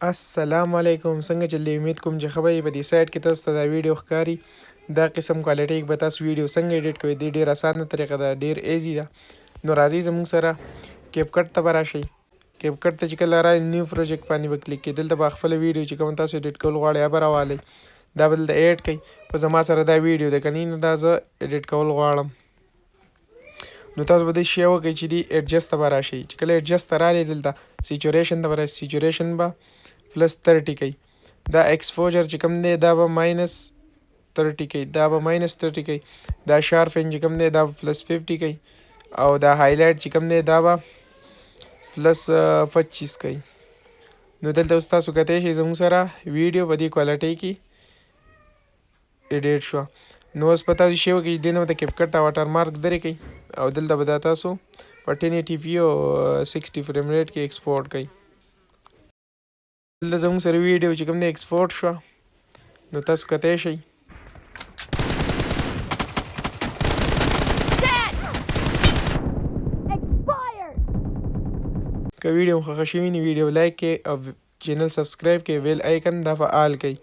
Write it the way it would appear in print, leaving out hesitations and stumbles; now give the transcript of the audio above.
السلام علیکم، څنګه چل دی؟ امید کوم چې ښه به یې. په دې سایټ کې تاسو ته دا ویډیو ښکاري. دا قسم کوالټۍ کې به تاسو ویډیو څنګه ایډیټ کوئ، دی ډېر اسانه طریقه ده، ډېر ایزي ده. نو راځئ زموږ سره کیپکټ ته به راشئ. کیپکټ ته چې کله رالئ نیو پروجیکټ باندې به کلیک کړئ. دلته به خپله ویډیو چې کوم تاسو ایډیټ کول غواړئ هغه به راوالئ. دا به دلته ایډ کړئ. په زما سره دا ویډیو ده، که نه دا زه ایډیټ کول غواړم. نو تاسو به داسې شی وکړئ چې دی ایډجسټ ته به راشئ. چې کله ایډجسټ ته رالئ دلته سیچوریشن ته به راشئ. سیچوریشن به +30 کوي. دا ایکسپوجر چې کوم دی دا به -30 کوي. دا به -30 کوي. دا شارپن چې کوم دی دا به +50 کوي. او دا هایلایټ چې کوم دی دا به +25 کوي. نو دلته اوس تاسو کتلی شئ زموږ سره ویډیو په دې کوالټۍ کې ایډیټ شوه. نو اوس به تاسو شی وکړئ چې دې نه به د کیپکټ واټر مارک لرې کوئ او دلته به دا تاسو په 1080p او 60 فریم ریټ کې ایکسپورټ کوئ. دلته زموږ سره ویډیو چې کوم دی ایکسپورټ شوه. نو تاسو کتلی شئ. که ویډیو مو خوښه شوي وي نو ویډیو لایک کړئ او چینل سبسکرایب کړئ. ویل آیکن دا فعال کړئ.